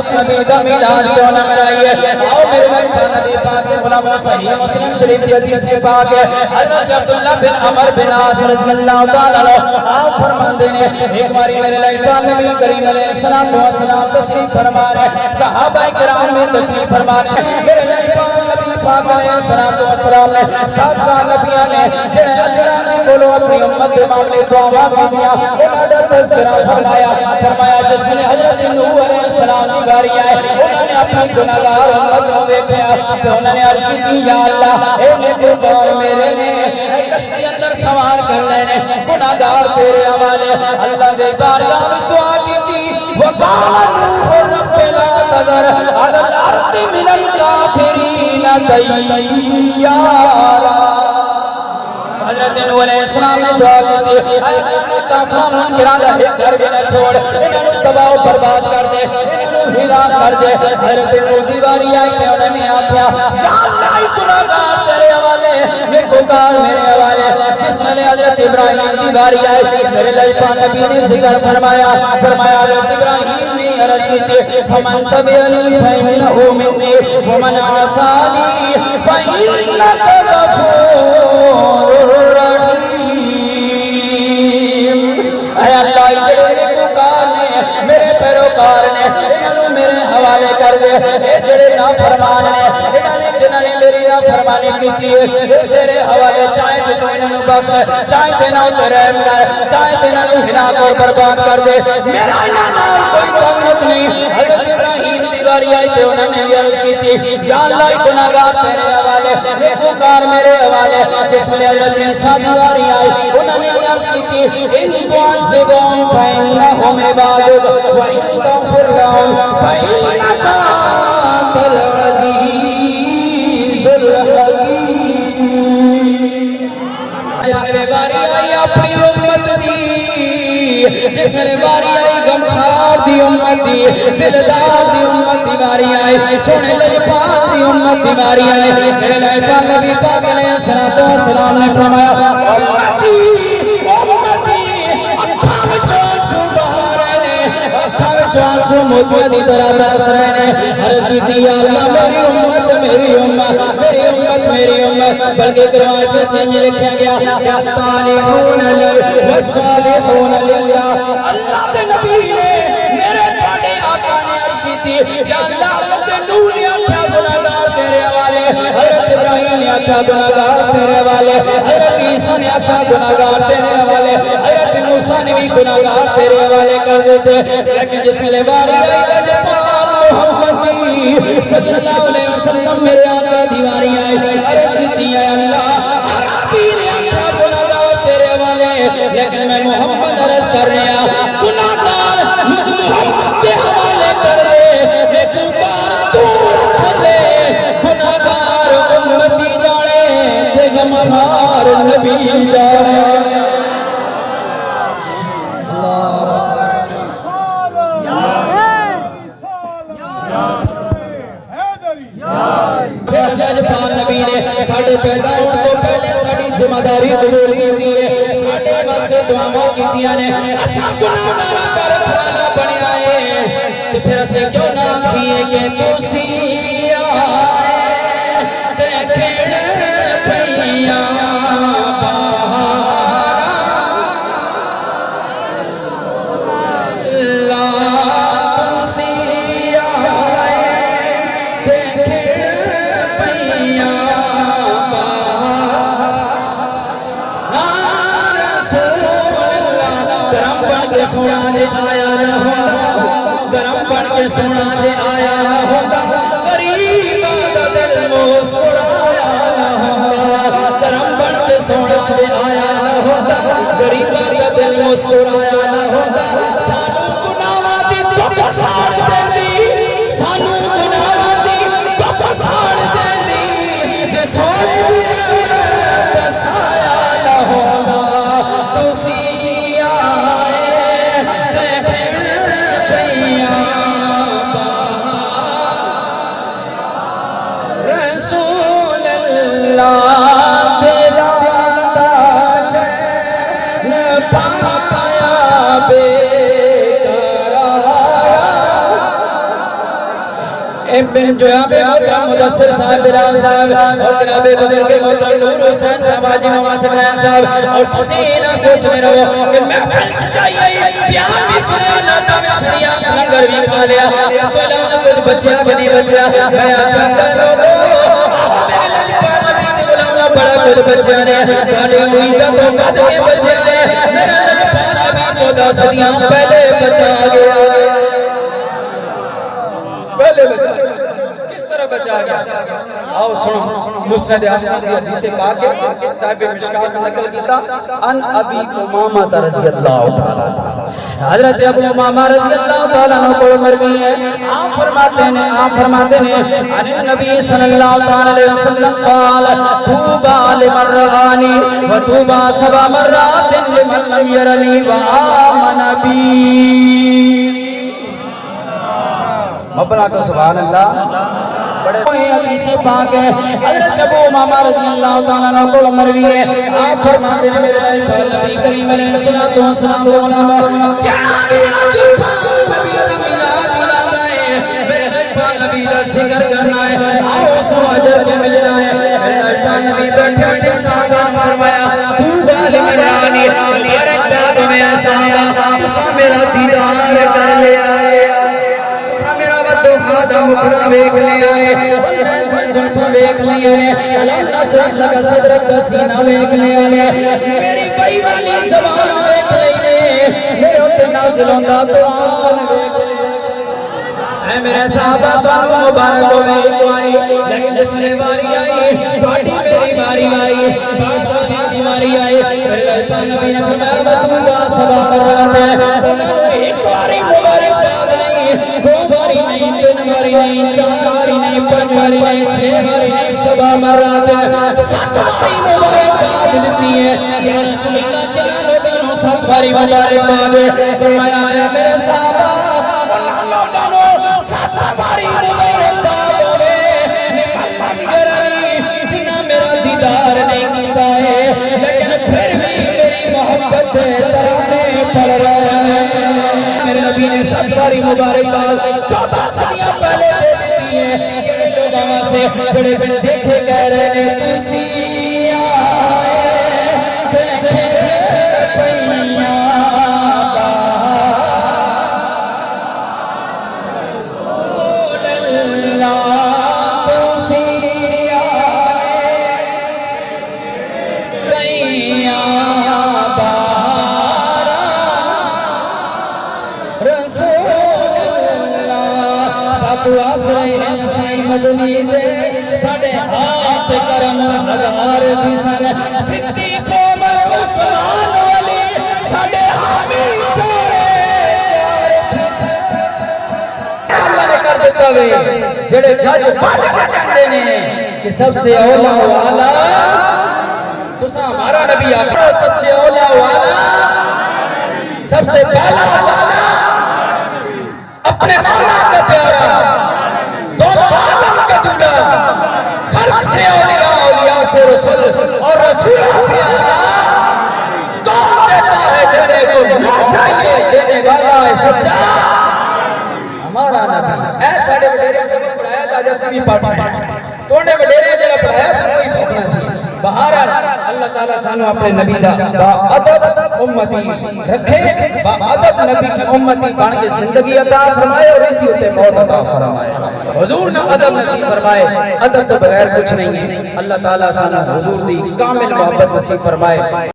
اس نبی دا میلاد کیوں نہ منائیے آؤ میرے بھائی نبی پاک کے غلام صحیح مسلم شریف کی حدیث کے پاک ہے حضرت عبداللہ بن عمر بن عاص رضی اللہ تعالیٰ عنہ آپ فرماندے نے ایک باری میرے لائے پاک نبی کریم علیہ السلام تشریف فرما رہے صحابہ کرام میں تشریف فرما رہے میرے لائے پاک علیہ السلام نے سابقہ نبیان نے جنہیں اللہ نے بولو اپنی امت کے معاملے دعا کی دیا انہوں نے تذکرہ فرمایا جس نے حضرت نوح علیہ السلام کی باری آئے انہوں نے اپنی گناہگار امت کو دیکھا تو انہوں نے عرض کی تھی یا اللہ اے نیکوکار میرے نے کشتی اندر سوار کر لینے گناہگار تیرے حوالے اللہ دے بارگاہ میں دعا کی تھی وقال نوح رب لا تذر علی الارض من الکافرین دیارا حضرت نوح علیہ السلام نے دعا کی تھی اے اللہ کافروں منکران دا ایک گھر بھی نہ چھوڑ انہوں نے تباہ و برباد کر دے انہوں نے ہلاک کر دے حضرت نوح دیواری آئی تھی انہوں نے آکھیا یا اللہ گناہگار تیرے حوالے نیکوکار میرے حوالے جس میں حضرت ابراہیم دیواری آئی تھی میرے لجپا نبی نے ذکر فرمایا حضرت ابراہیم نے عرض کی تھی فمن تبعنی فإنہ منی ومن عصانی فإنک غفور اے اللہ جڑے نیکوکار نے میرے پیروکار نے انہوں میرے حوالے کر دے اے جڑے نافرمان نے جنہوں نے میری نافرمانی کی تھی تیرے حوالے چاہے تو انہوں بخش چاہے تینوں تے رحم کر چاہے تینوں ہلاک اور برباد کر دے میرا انہوں کوئی تعلق نہیں حضرت ابراہیم دیواری آئی تھے انہوں نے بھی عرض کی تھی یا اللہ گناہگار تیرے حوالے نیکوکار میرے حوالے جس میں حضرت عیسیٰ دیواری آئی انہوں نے بھی عرض کی تھی ان تعذبهم فإنهم عبادك وإن تغفر لهم فإنك أنت العزيز الحكيم جس میں باری آئی اپنی امت دی جس میں باری آئی غمخوار دی امت دی دلدار دی امت دی باری آئی سونے لجپال دی امت دی باری آئی میرے لائفہ نبی پاک علیہ السلام نے فرمایا امتی چانسو موجود دی طرح برس رہے ہیں عرض کی تھی یا اللہ میری امت میری امت میری امت میری امت بلکہ کروات میں چینج لکھا گیا یا طالحون لی والصالحون للہ اللہ دے نبی نے میرے پاڑے آقا نے عرض کی تھی یا اللہ حضرت نوح نے آکھا گناہگار تیرے حوالے حضرت ابراہیم نے آکھا گناہگار تیرے حوالے حضرت عیسیٰ نے آکھا گناہگار تیرے حوالے حضرت موسیٰ نے بھی گناہگار تیرے حوالے کر دیتے لیکن جس میں باری آئی لجپال محمدی صلی اللہ علیہ وسلم میرے آقا دیواری آئی عرض کی تھی اے اللہ عربی نے آکھا گناہگار تیرے حوالے لیکن میں محمد عرض کر رہا گناہگار مجھ محمد کے حوالے کر دے نیکوکار تو رکھ لے گناہگار امتی جانے تے غمخوار نبی جانے نبی نے ساڑھے پیدا ہونے تو پہلے ساڑھی ذمہ داری قبول کی دیئے ساڑھے واسطے دعاوں کی دیا نے ایسا گناہگارہ کا رکھوانا بنے آئے تو پھر اسے کیوں نہ کیے کہ تو سی آئے دیکھنے پہیاں سونا جے آیا نہ ہوتا گرم بن کے سونا جے آیا نہ ہوتا غریب دا دل مسکرایا نہ ہوتا گرم بن کے سونا جے آیا نہ ہوتا غریب دا دل مسکرایا نہ ہوتا سانو گناہاں دی تو پساڑ دیندی سانو گناہاں دی تو پساڑ دیندی جے سونے دی بسایا نہ ہوتا تسی ابن جو ہے محترم مدثر صاحب بلال صاحب اور جناب بزرگ محترم نور حسین صاحب حاجی محمد سکرین صاحب اور تسی نہ سوچنے رہو کہ محفل سجائی آئی بیان بھی سنیا ناتا بھی سنیا لنگر بھی کھا لیا اس تو علاوہ کچھ بچیا بھی نہیں بچیا میں آجا کر لوگوں میرے لجپال نبی نے غلامہ بڑا کچھ بچیا نے کھاڑے ہوئی تا تو قد کے بچیا نے میرا لجپال نبی 14 صدیاں پہلے بچا گیا پہلے بچا گیا کس طرح بچا گیا آؤ سنو مسند احمد کی حدیث پاک ہے صاحب مشکات نقل کیتا ان ابی امامہ رضی اللہ تعالیٰ حضرت ابو امامہ رضی اللہ تعالیٰ عنہ کو مروی ہے آپ فرماتے ہیں ان نبی صلی اللہ علیہ وسلم قال توبا لمن رغانی و توبا 7 مرات لمن لم یرنی و آمن بی مبنا کو سبحان اللہ بڑے حدیث پاک ہے حضرت ابو امامہ رضی اللہ تعالیٰ عنہ کو مروی ہے آپ فرماتے ہیں میرے نبی کریم علیہ الصلوۃ والسلام کو غلام جنابی نبی دا میلاد منانا ہے میرے نبی دا ذکر کرنا ہے آؤ اس اجر کو ملنا ہے میرے نبی بیٹھے ہوئے نے صحابہ فرمایا طوبی لمن رانی مبارکباد میں صحابہ تسا میرا دیدار کر لیا مکڑا بیک لے آئے زلفہ بیک لے آئے علم نشرح لگا صدرک کا سینہ بیک لے آئے میری بھائی والی زبان بیک لے آئے میرے ہوتے نازل ہوندہ قرآن بیک لے اے میرے صحابہ تانو مبارک ہو میں ایک باری لیکن جسنے باری آئی توڑی میری باری آئی بات والی دیواری آئی اللہ نبی نے فرمایا مطلوبہ سبا مرات ہے ایک باری مبارک بات نہیں 2 باری نہیں 3 باری نہیں 4 باری نہیں 5 باری نہیں 6 باری نہیں 7 مرات ہے 7 باری مبارک بات دیتی ہے یا رسول اللہ کے لوگوں 7 باری مبارک بات فرمایا ہے میرے صحابہ انہوں لوگوں 7 باری مبارک بات ہوئے نمال گرانی جنہ میرا دیدار نہیں کیتا ہے لیکن پھر بھی میری محبت ترانے پڑ رہا ہے میرے نبی نے 7 باری مبارک بات 14 صدیاں پہلے دے دیتی ہے کڑے لوگ آماں سے کڑے بن دیکھے کہہ رہے نے تسی آئے دیکھے پہیاں کا رسول اللہ تسی آئے پہیاں تو آسرے انسائی مدنی دے ساڑھے ہاتھ کرم ہزار دیسن صدیق عمر عثمان علی ساڑھے حامی چارے پیار دیسن اللہ نے کر دیتا ہوئے جڑے جج بات کے کہتے ہیں کہ سب سے اولا والا تو سا ہمارا نبی آخر سب سے اولا والا سب سے پہلا والا اپنے مولا کا پیارا دونوں عالم کا دولہ خلق سے اولیاء اولیاء سے رسول اور رسول سے آلہ کون دیتا ہے دینے کو نہ چاہیے دینے والا ہے سچا ہمارا نبی اے ساڑھے وڈیرے سے پڑھایا تھا جیسے بھی پڑھا توڑنے وڈیرے جلہ پڑھایا تھا کوئی پڑھنا سی بہارا اللہ تعالیٰ سانو اپنے نبی دا با عدد امتی رکھے با عدد نبی امتی بان کے زندگی عطا فرمائے اور اسی سے موت عطا فرمائے حضور نے عدد نصیب فرمائے عدد تو بغیر کچھ نہیں ہے اللہ تعالیٰ سانو حضور دی کامل محبت نصیب فرمائے